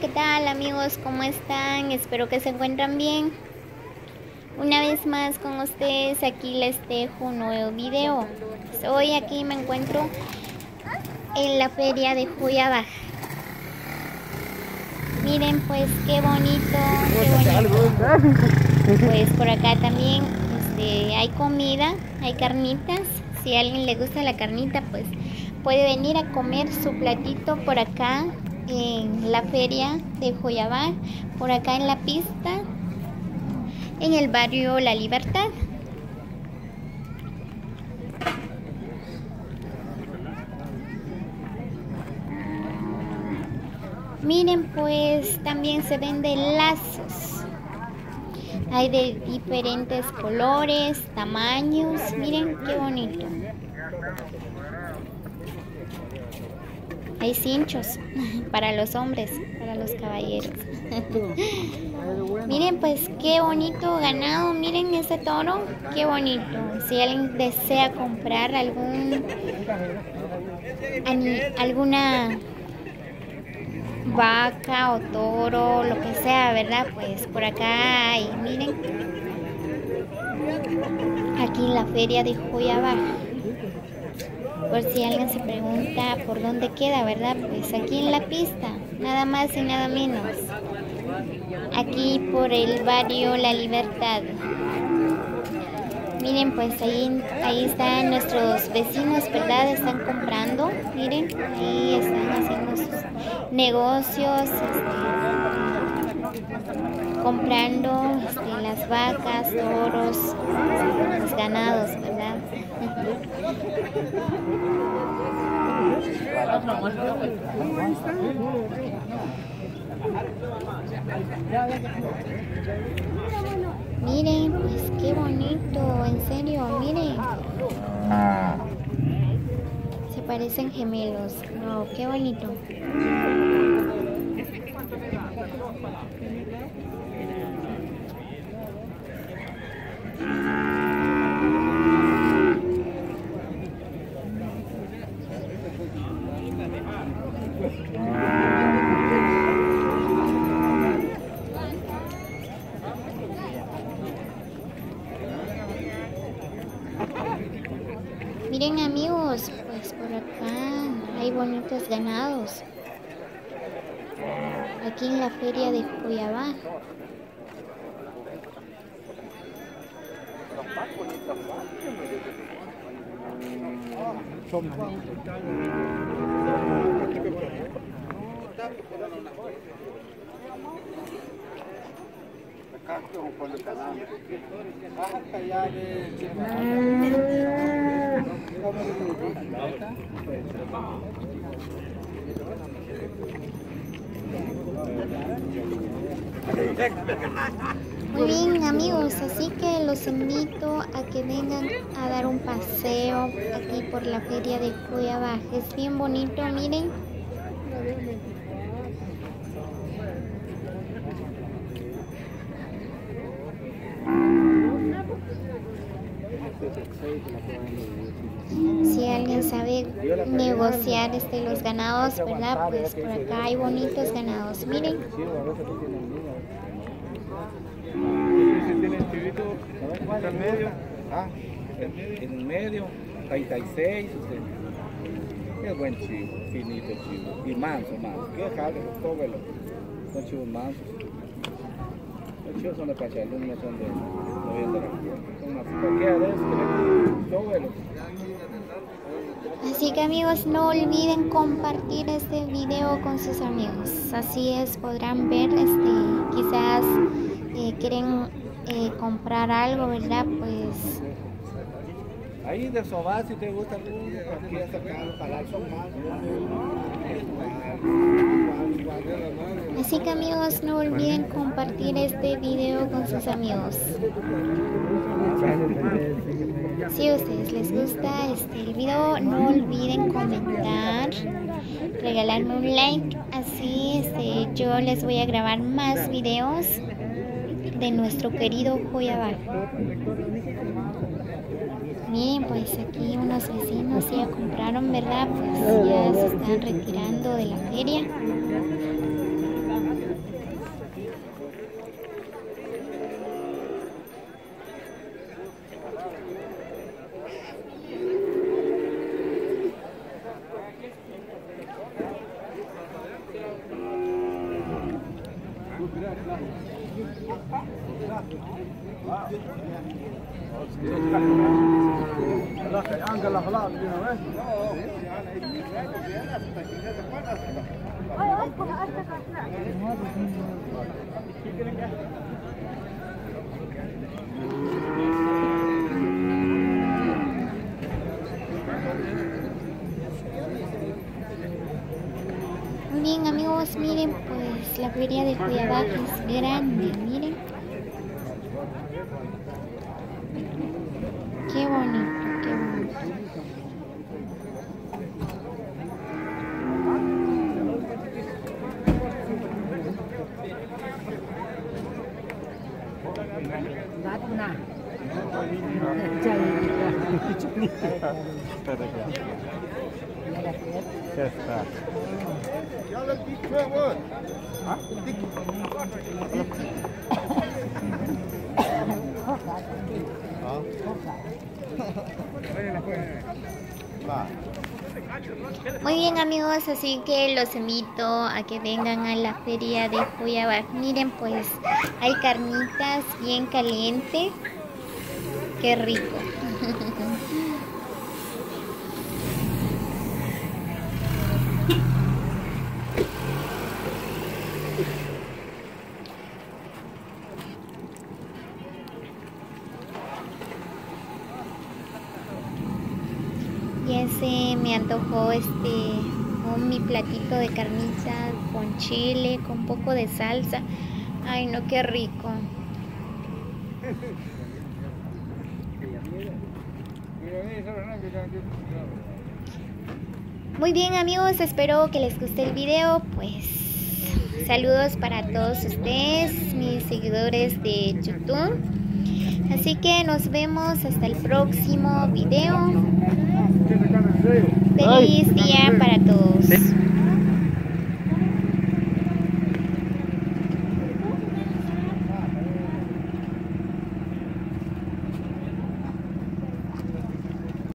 ¿qué tal amigos? ¿Cómo están? Espero que se encuentran bien. Una vez más con ustedes, aquí les dejo un nuevo video. Hoy aquí me encuentro en la feria de Joya Baja. Miren pues qué bonito, Pues por acá también hay comida, hay carnitas. Si a alguien le gusta la carnita, pues puede venir a comer su platito por acá en la feria de Joya Baja, por acá en la pista, en el barrio La Libertad. Miren pues también se venden lazos. Hay de diferentes colores, tamaños. Miren qué bonito. Hay cinchos para los hombres, para los caballeros. Miren pues qué bonito ganado. Miren ese toro, qué bonito. Si alguien desea comprar alguna vaca o toro, lo que sea, ¿verdad? Pues por acá hay, miren, aquí en la feria de Joya Baja. Por si alguien se pregunta por dónde queda, ¿verdad? Pues aquí en la pista, nada más y nada menos. Aquí por el barrio La Libertad. Miren, pues ahí están nuestros vecinos, ¿verdad? Están comprando, miren, ahí están haciendo sus negocios, comprando las vacas, toros, los ganados, ¿verdad? Miren, pues qué bonito, en serio, miren. Se parecen gemelos. Oh, qué bonito. Miren amigos, pues por acá hay bonitos ganados. Aquí en la feria de Joya Baja. Muy bien amigos, así que los invito a que vengan a dar un paseo aquí por la feria de Joya Baja. Es bien bonito, miren. Si alguien sabe negociar los ganados, ¿verdad? Pues por acá hay bonitos ganados, miren. En medio, 36, es buen chivo, finito chivo, y manso, que jale, cógelo, son chivos mansos. Los chivos son de Pachalún, no son de noviembre, son más, cualquiera de esos, cógelo. Así que amigos, no olviden compartir este video con sus amigos, así es, podrán ver, quizás quieren comprar algo, ¿verdad? Pues ahí de sobar, si te gusta alguno, aquí hasta acá, para son más. Así que amigos, no olviden compartir este video con sus amigos. Si a ustedes les gusta el video, no olviden comentar, regalarme un like, así yo les voy a grabar más videos de nuestro querido Joya Baja. Miren, pues aquí unos vecinos ya compraron, ¿verdad? Pues ya se están retirando de la feria. Muy bien, amigos, miren, pues la feria de Cuiabá es grande, miren. Qué bonito, qué bonito. Muy bien, amigos, así que los invito a que vengan a la feria de Cuiabá. Miren, pues hay carnitas bien caliente. Qué rico. Ya se me antojó mi platito de carnita con chile, con un poco de salsa. Ay, no, qué rico. Muy bien, amigos, espero que les guste el video. Pues saludos para todos ustedes, mis seguidores de YouTube. Así que nos vemos hasta el próximo video. Feliz día para todos.